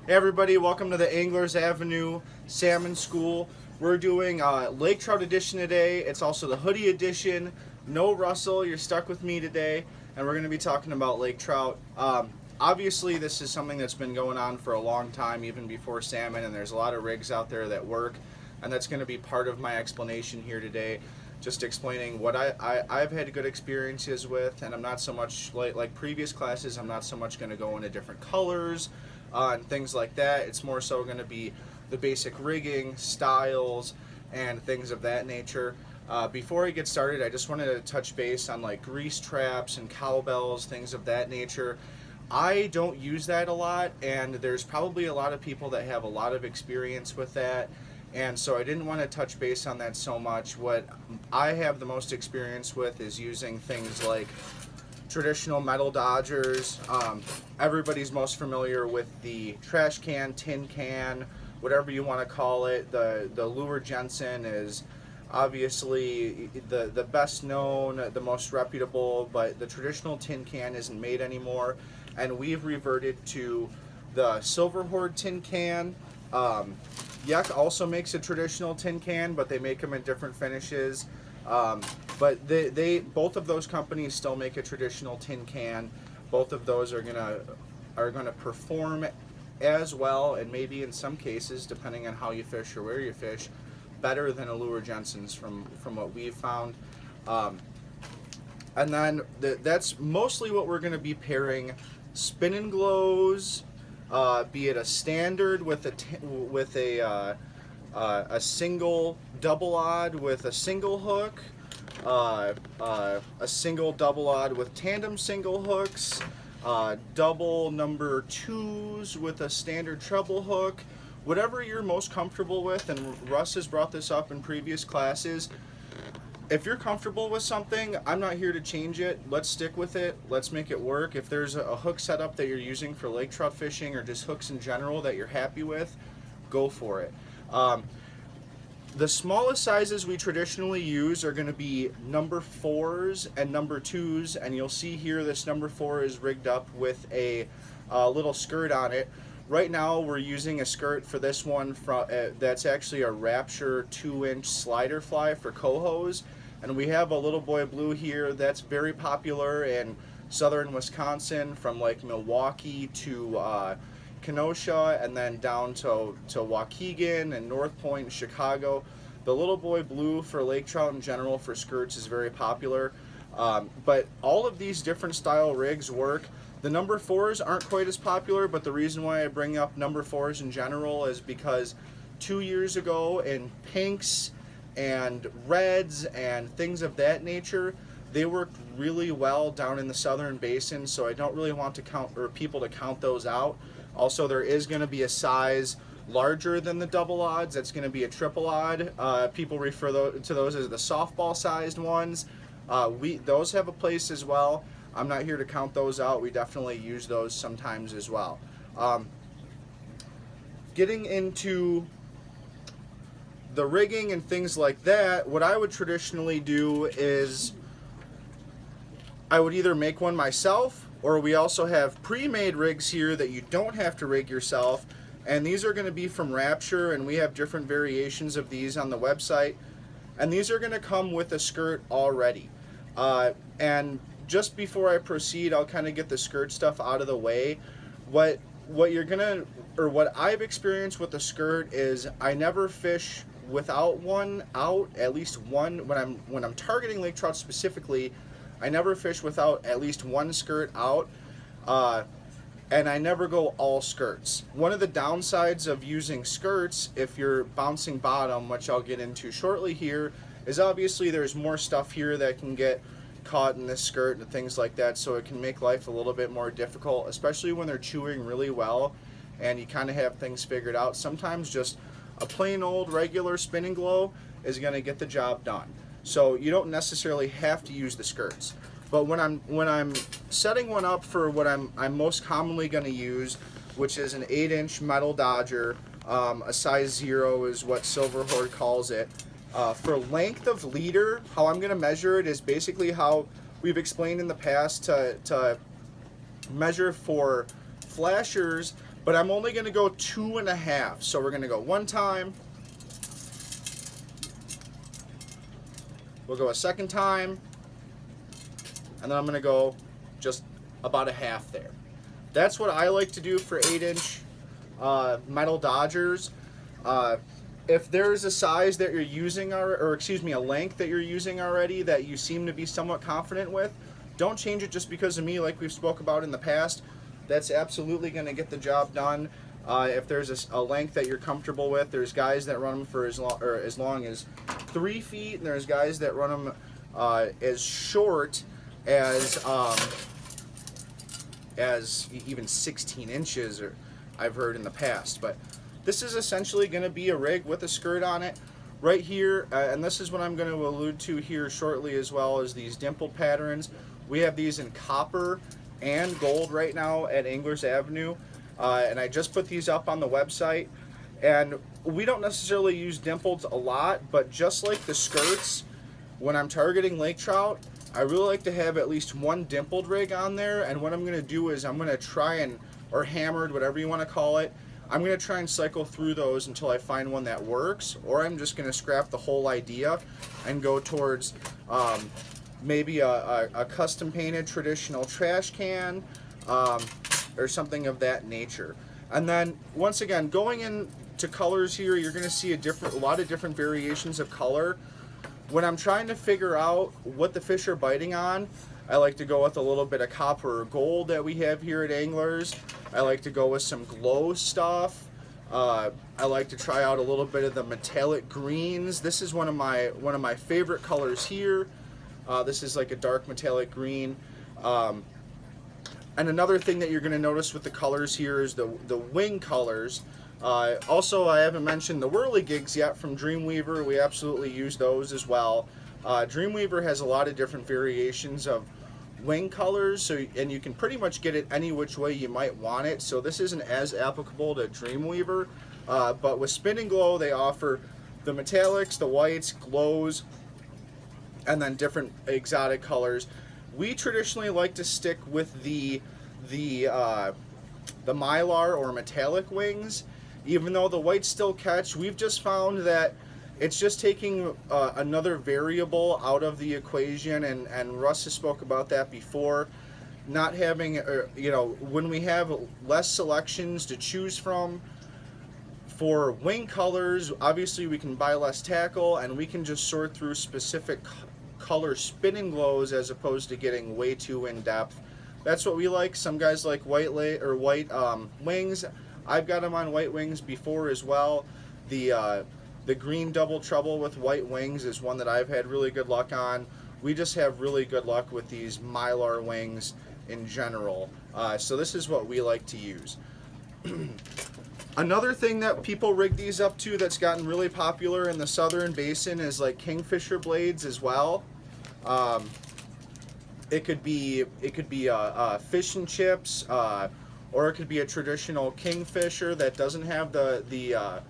Hey everybody, welcome to the Anglers Avenue Salmon School. We're doing Lake Trout edition today. It's also the hoodie edition. No Russell, you're stuck with me today, and we're going to be talking about Lake Trout. Obviously, this is something that's been going on for a long time, even before salmon, and there's a lot of rigs out there that work, and that's going to be part of my explanation here today. Just explaining what I've had good experiences with, and I'm not so much like previous classes, I'm not so much going to go into different colors and things like that. It's more so going to be the basic rigging, styles, and things of that nature. Before I get started, I just wanted to touch base on like grease traps and cowbells, things of that nature. I don't use that a lot, and there's probably a lot of people that have a lot of experience with that, and so I didn't want to touch base on that so much. What I have the most experience with is using things like traditional metal dodgers. Everybody's most familiar with the trash can, tin can, whatever you want to call it. The Lure Jensen is obviously the best known, the most reputable, but the traditional tin can isn't made anymore, and we've reverted to the Silver Horde tin can. Yuck also makes a traditional tin can, but they make them in different finishes. But they both of those companies still make a traditional tin can. Both of those are gonna perform as well, and maybe in some cases, depending on how you fish or where you fish, better than a Lure Jensen's from what we've found. And then that's mostly what we're gonna be pairing spin and glows, be it a standard with a single double odd with a single hook, a single double odd with tandem single hooks, double number twos with a standard treble hook, whatever you're most comfortable with. And Russ has brought this up in previous classes. If you're comfortable with something, I'm not here to change it. Let's stick with it. Let's make it work. If there's a hook setup that you're using for lake trout fishing or just hooks in general that you're happy with, go for it. The smallest sizes we traditionally use are going to be number 4s and number 2s, and you'll see here this number 4 is rigged up with a little skirt on it. Right now we're using a skirt for this one that's actually a Rapture 2-inch slider fly for cohos, and we have a little boy blue here that's very popular in southern Wisconsin, from like Milwaukee to Kenosha, and then down to Waukegan and North Point and Chicago. The little boy blue for lake trout in general for skirts is very popular, but all of these different style rigs work. The number 4s aren't quite as popular, but the reason why I bring up number 4s in general is because 2 years ago in pinks and reds and things of that nature, they worked really well down in the southern basin, so I don't really want to people to count those out. Also, there is going to be a size larger than the double odds. That's going to be a triple odd. People refer to those as the softball sized ones. Those have a place as well. I'm not here to count those out. We definitely use those sometimes as well. Getting into the rigging and things like that, what I would traditionally do is I would either make one myself, or we also have pre-made rigs here that you don't have to rig yourself, and these are going to be from Rapture, and we have different variations of these on the website, and these are going to come with a skirt already. And just before I proceed, I'll kind of get the skirt stuff out of the way. What I've experienced with the skirt is I never fish without one out, at least one. When I'm targeting lake trout specifically, I never fish without at least one skirt out, and I never go all skirts. One of the downsides of using skirts, if you're bouncing bottom, which I'll get into shortly here, is obviously there's more stuff here that can get caught in this skirt and things like that, so it can make life a little bit more difficult, especially when they're chewing really well and you kind of have things figured out. Sometimes just a plain old regular spin and glow is going to get the job done. So you don't necessarily have to use the skirts. But when I'm setting one up for what I'm most commonly going to use, which is an 8-inch metal dodger, a size 0 is what Silver Horde calls it. For length of leader, how I'm going to measure it is basically how we've explained in the past to measure for flashers but I'm only going to go 2.5. So we're going to go one time. We'll go a second time. And then I'm going to go just about a half there. That's what I like to do for 8-inch metal dodgers. If there's a size that you're using, or excuse me, a length that you're using already that you seem to be somewhat confident with, don't change it just because of me, like we've spoke about in the past. That's absolutely going to get the job done. If there's a length that you're comfortable with, there's guys that run them for as long as 3 feet, and there's guys that run them as short as even 16 inches, or I've heard in the past. But this is essentially going to be a rig with a skirt on it right here, and this is what I'm going to allude to here shortly, as well as these dimpled patterns. We have these in copper and gold right now at Anglers Avenue, and I just put these up on the website. And we don't necessarily use dimpled a lot, but just like the skirts, when I'm targeting lake trout, I really like to have at least one dimpled rig on there. And what I'm going to do is I'm going to try and, or hammered, whatever you want to call it, I'm going to try and cycle through those until I find one that works, or I'm just going to scrap the whole idea and go towards maybe a custom painted traditional trash can, or something of that nature. And then once again, going into colors here, you're going to see a lot of different variations of color. When I'm trying to figure out what the fish are biting on, I like to go with a little bit of copper or gold that we have here at Anglers. I like to go with some glow stuff. I like to try out a little bit of the metallic greens. This is one of my favorite colors here. This is like a dark metallic green. And another thing that you're going to notice with the colors here is the wing colors. Also, I haven't mentioned the whirligigs yet from Dreamweaver. We absolutely use those as well. Dreamweaver has a lot of different variations of wing colors, and you can pretty much get it any which way you might want it. So this isn't as applicable to Dreamweaver, but with Spin and Glow, they offer the metallics, the whites, glows, and then different exotic colors. We traditionally like to stick with the mylar or metallic wings, even though the whites still catch. We've just found that it's just taking another variable out of the equation, and Russ has spoke about that before. Not having, when we have less selections to choose from for wing colors, obviously we can buy less tackle, and we can just sort through specific color spin and glows as opposed to getting way too in depth. That's what we like. Some guys like white wings. I've got them on white wings before as well. The green double trouble with white wings is one that I've had really good luck on. We just have really good luck with these mylar wings in general. So this is what we like to use. Another thing that people rig these up to that's gotten really popular in the southern basin is like kingfisher blades as well. It could be fish and chips, or it could be a traditional kingfisher that doesn't have the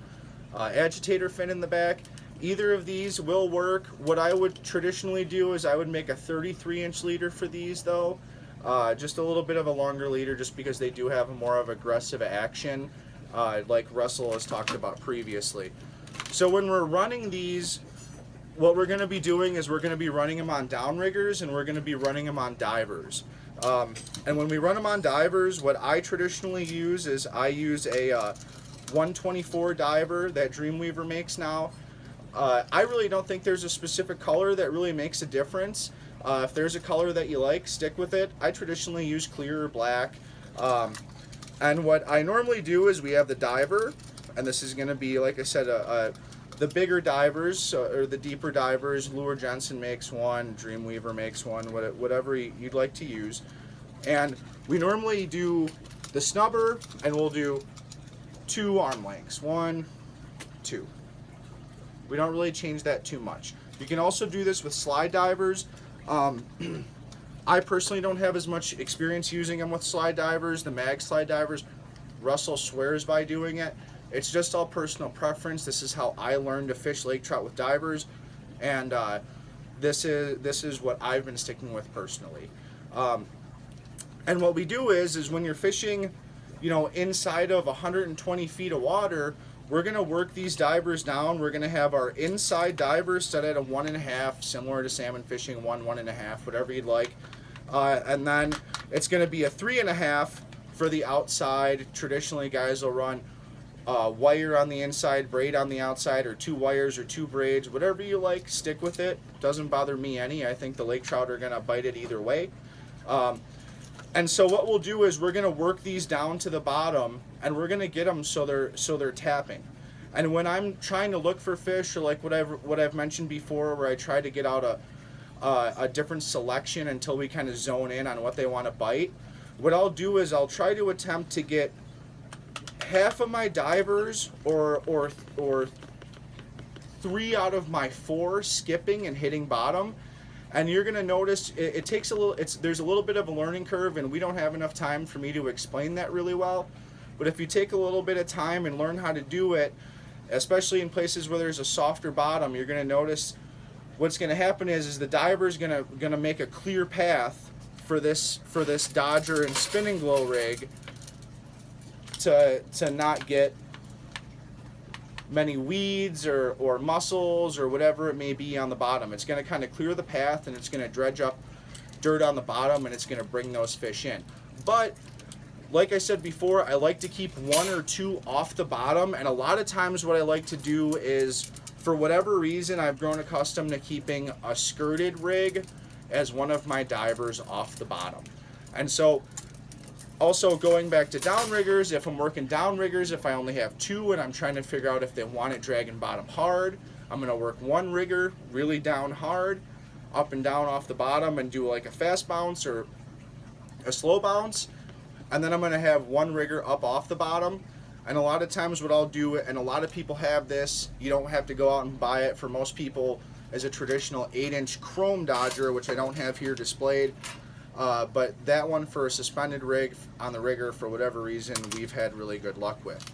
agitator fin in the back. Either of these will work. What I would traditionally do is I would make a 33-inch leader for these, though. Just a little bit of a longer leader, just because they do have a more of aggressive action, like Russell has talked about previously. So when we're running these, what we're going to be doing is we're going to be running them on downriggers, and we're going to be running them on divers. And when we run them on divers, what I traditionally use is I use a 124 diver that Dreamweaver makes now. I really don't think there's a specific color that really makes a difference. If there's a color that you like, stick with it. I traditionally use clear or black. And what I normally do is we have the diver, and this is going to be, like I said, the bigger divers, or the deeper divers. Lure Jensen makes one, Dreamweaver makes one, whatever you'd like to use. And we normally do the snubber, and we'll do 2 arm lengths. 1, 2. We don't really change that too much. You can also do this with slide divers. I personally don't have as much experience using them with slide divers, the mag slide divers. Russell swears by doing it. It's just all personal preference. This is how I learned to fish lake trout with divers, and this is what I've been sticking with personally. And what we do is when you're fishing, you know, inside of 120 feet of water, we're going to work these divers down. We're going to have our inside divers set at a 1.5, similar to salmon fishing, 1.5, whatever you'd like. And then it's going to be a 3.5 for the outside. Traditionally, guys will run wire on the inside, braid on the outside, or 2 wires or 2 braids, whatever you like, stick with it. Doesn't bother me any. I think the lake trout are going to bite it either way. And so what we'll do is we're going to work these down to the bottom, and we're going to get them so they're tapping. And when I'm trying to look for fish, or like what I've mentioned before, where I try to get out a different selection until we kind of zone in on what they want to bite, what I'll do is I'll try to attempt to get half of my divers or 3 out of my 4 skipping and hitting bottom. And you're going to notice it takes a little, there's a little bit of a learning curve, and we don't have enough time for me to explain that really well. But if you take a little bit of time and learn how to do it, especially in places where there's a softer bottom, you're going to notice what's going to happen is the diver's going to make a clear path for this Dodger and spinning glow rig to not get many weeds or mussels or whatever it may be on the bottom. It's going to kind of clear the path, and it's going to dredge up dirt on the bottom, and it's going to bring those fish in. But like I said before, I like to keep 1 or 2 off the bottom, and a lot of times what I like to do is, for whatever reason, I've grown accustomed to keeping a skirted rig as one of my divers off the bottom. And so also, going back to downriggers, if I'm working downriggers, if I only have 2 and I'm trying to figure out if they want it dragging bottom hard, I'm going to work 1 rigger really down hard, up and down off the bottom, and do like a fast bounce or a slow bounce. And then I'm going to have 1 rigger up off the bottom. And a lot of times what I'll do, and a lot of people have this, you don't have to go out and buy it. For most people, is a traditional 8-inch chrome Dodger, which I don't have here displayed. But that one for a suspended rig on the rigger, for whatever reason, we've had really good luck with.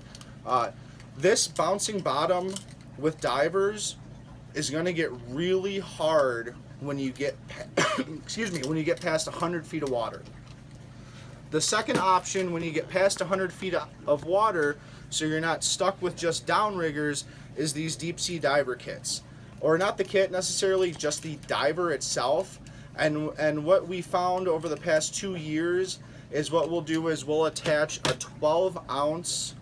This bouncing bottom with divers is going to get really hard when you get when you get past 100 feet of water. The second option, when you get past 100 feet of water, so you're not stuck with just downriggers, is these deep sea diver kits. Or not the kit necessarily, just the diver itself. And what we found over the past 2 years is what we'll do is we'll attach a 12-ounce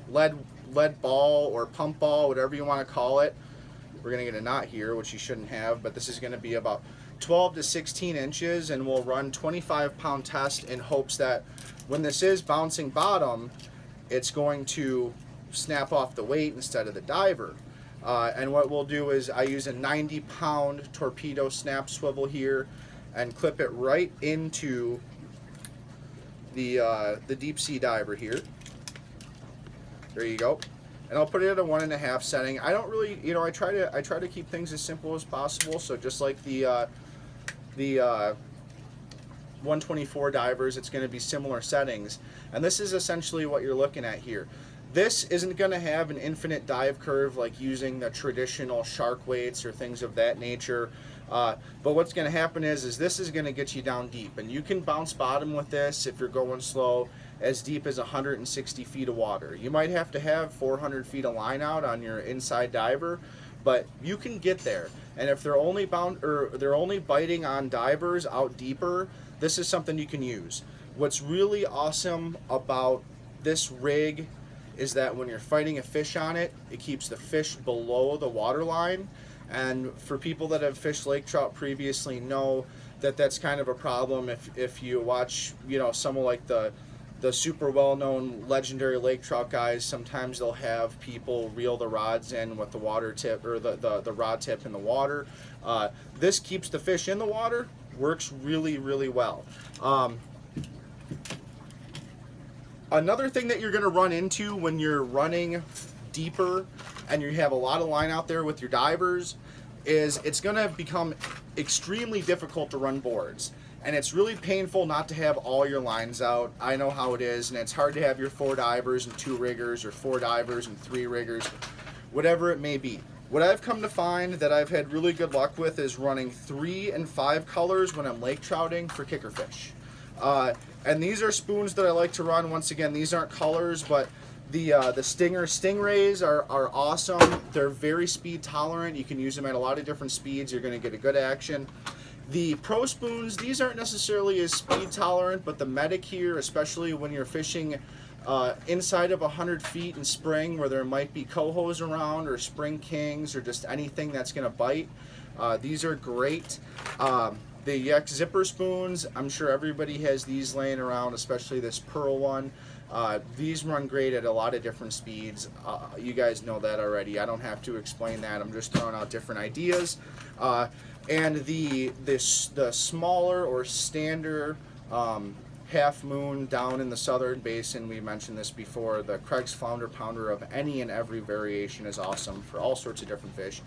lead ball or pump ball, whatever you want to call it. We're going to get a knot here, which you shouldn't have, but this is going to be about 12 to 16 inches, and we'll run 25-pound test in hopes that when this is bouncing bottom, it's going to snap off the weight instead of the diver. And what we'll do is I use a 90-pound torpedo snap swivel here and clip it right into the deep sea diver here. There you go. And I'll put it at a 1.5 setting. I don't really, you know, I try to keep things as simple as possible. So just like the 124 divers, it's going to be similar settings. And this is essentially what you're looking at here. This isn't going to have an infinite dive curve like using the traditional shark weights or things of that nature. But what's going to happen is this is going to get you down deep. And you can bounce bottom with this if you're going slow as deep as 160 feet of water. You might have to have 400 feet of line out on your inside diver, but you can get there. And if they're only biting on divers out deeper, this is something you can use. What's really awesome about this rig is that when you're fighting a fish on it, it keeps the fish below the water line. And for people that have fished lake trout previously know that that's kind of a problem. If you watch, you know, someone like the super well-known legendary lake trout guys, sometimes they'll have people reel the rods in with the water tip or the rod tip in the water. This keeps the fish in the water, works really, really well. Another thing that you're going to run into when you're running deeper and you have a lot of line out there with your divers is it's going to become extremely difficult to run boards. And it's really painful not to have all your lines out. I know how it is, and it's hard to have your 4 divers and 2 riggers or 4 divers and 3 riggers, whatever it may be. What I've come to find that I've had really good luck with is running 3 and 5 colors when I'm lake trouting for kicker fish. And these are spoons that I like to run. Once again, these aren't colors, but the Stinger Stingrays are awesome. They're very speed tolerant. You can use them at a lot of different speeds. You're going to get a good action. The Pro spoons, these aren't necessarily as speed tolerant, but the Medic here, especially when you're fishing inside of 100 feet in spring where there might be cohos around or spring kings or just anything that's going to bite, these are great. The Yak zipper spoons, I'm sure everybody has these laying around, especially this pearl one. These run great at a lot of different speeds. You guys know that already. I don't have to explain that. I'm just throwing out different ideas. And the smaller or standard half moon down in the southern basin, we mentioned this before, the Craig's Flounder Pounder of any and every variation is awesome for all sorts of different fish.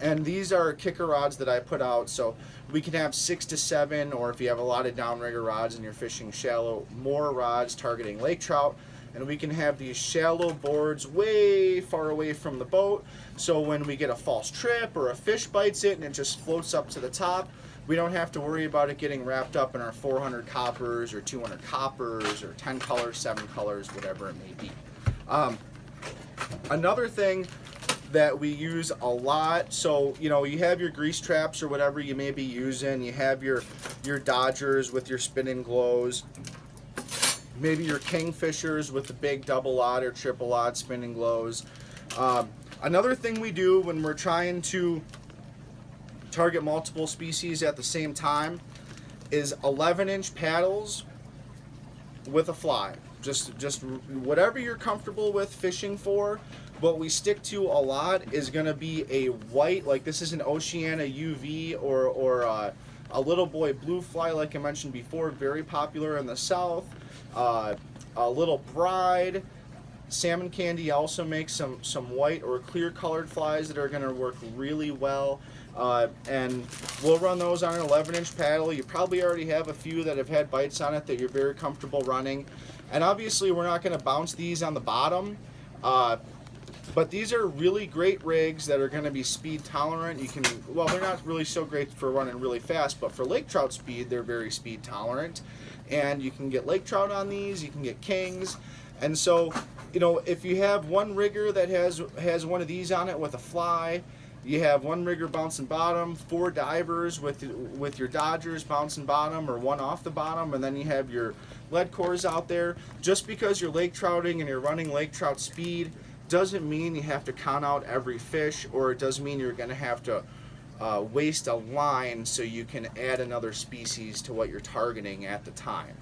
And these are kicker rods that I put out, so we can have 6 to 7, or if you have a lot of downrigger rods and you're fishing shallow, more rods targeting lake trout. And we can have these shallow boards way far away from the boat, so when we get a false trip or a fish bites it and it just floats up to the top, we don't have to worry about it getting wrapped up in our 400 coppers or 200 coppers or 10 colors, 7 colors, whatever it may be. Another thing that we use a lot, so you know, you have your grease traps or whatever you may be using, you have your Dodgers with your spinning glows, maybe your Kingfishers with the big double odd or triple odd spinning glows. Another thing we do when we're trying to target multiple species at the same time is 11-inch paddles with a fly. Just whatever you're comfortable with fishing for. What we stick to a lot is going to be a white, like this is an Oceana UV or a little boy blue fly, like I mentioned before, very popular in the south. A little bride. Salmon Candy also makes some white or clear colored flies that are going to work really well. And we'll run those on an 11-inch paddle. You probably already have a few that have had bites on it that you're very comfortable running. And obviously we're not going to bounce these on the bottom. But these are really great rigs that are going to be speed tolerant. You can, well, they're not really so great for running really fast, but for lake trout speed, they're very speed tolerant. And you can get lake trout on these, you can get kings. And so, you know, if you have one rigger that has one of these on it with a fly, you have one rigger bouncing bottom, 4 divers with your Dodgers bouncing bottom or one off the bottom, and then you have your lead cores out there. Just because you're lake trouting and you're running lake trout speed doesn't mean you have to count out every fish, or it does mean you're going to have to waste a line so you can add another species to what you're targeting at the time.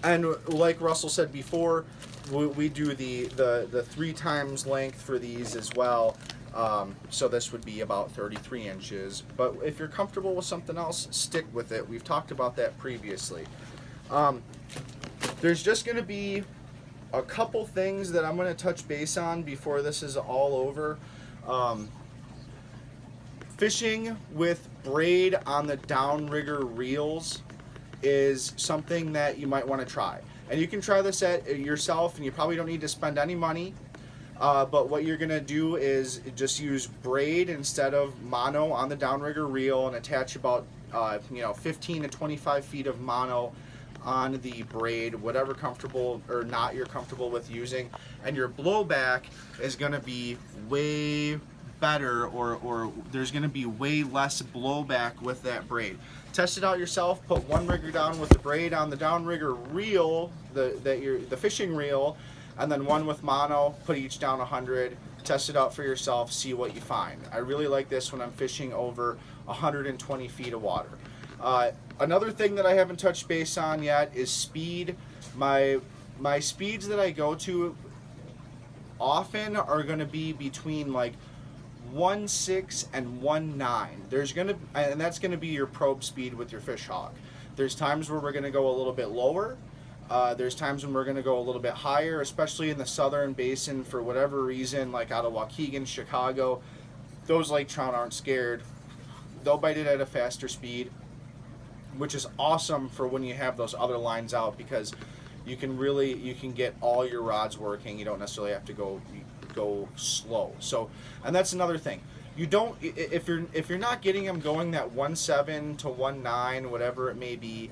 And like Russell said before, we do the 3 times length for these as well. So this would be about 33 inches. But if you're comfortable with something else, stick with it. We've talked about that previously. There's just going to be a couple things that I'm going to touch base on before this is all over. Fishing with braid on the downrigger reels is something that you might want to try. And you can try this at yourself, and you probably don't need to spend any money. But what you're going to do is just use braid instead of mono on the downrigger reel and attach about 15 to 25 feet of mono on the braid, whatever comfortable or not you're comfortable with using, and your blowback is going to be way better, or there's going to be way less blowback with that braid. Test it out yourself. Put one rigger down with the braid on the downrigger reel, the fishing reel, and then one with mono. Put each down 100. Test it out for yourself. See what you find. I really like this when I'm fishing over 120 feet of water. Another thing that I haven't touched base on yet is speed. My speeds that I go to often are going to be between like 1.6 and 1.9. And that's going to be your probe speed with your fish hawk. There's times where we're going to go a little bit lower. There's times when we're going to go a little bit higher, especially in the southern basin for whatever reason, like out of Waukegan, Chicago. Those lake trout aren't scared. They'll bite it at a faster speed, which is awesome for when you have those other lines out, because you can get all your rods working. You don't necessarily have to go slow. So, and that's another thing. you don't, if you're not getting them going that 1.7 to 1.9, whatever it may be,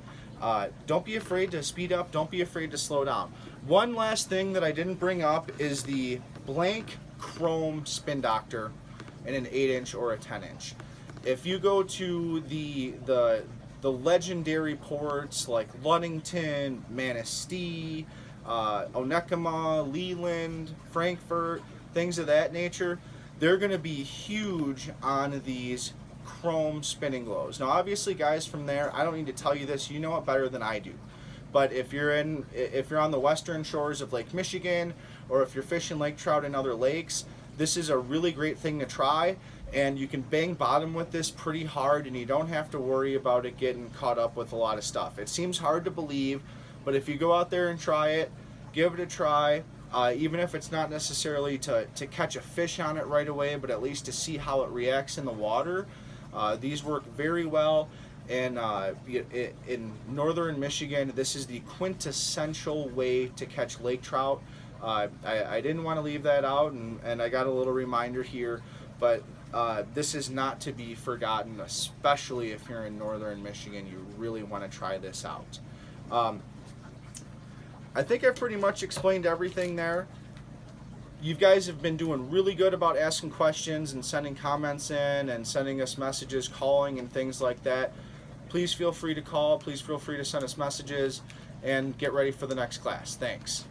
don't be afraid to speed up. Don't be afraid to slow down. One last thing that I didn't bring up is the blank chrome spin doctor in an 8-inch or a 10-inch. If you go to the legendary ports like Ludington, Manistee, Onekama, Leland, Frankfurt, things of that nature, they're going to be huge on these chrome spinning glows. Now obviously guys from there, I don't need to tell you this, you know it better than I do. But if you're on the western shores of Lake Michigan, or if you're fishing lake trout in other lakes, this is a really great thing to try, and you can bang bottom with this pretty hard, and you don't have to worry about it getting caught up with a lot of stuff. It seems hard to believe, but if you go out there and try it, give it a try, even if it's not necessarily to catch a fish on it right away, but at least to see how it reacts in the water. These work very well, and in northern Michigan, this is the quintessential way to catch lake trout. I didn't want to leave that out, and I got a little reminder here, but this is not to be forgotten, especially if you're in northern Michigan. You really want to try this out. I think I've pretty much explained everything there. You guys have been doing really good about asking questions and sending comments in and sending us messages, calling and things like that. Please feel free to call. Please feel free to send us messages, and get ready for the next class. Thanks.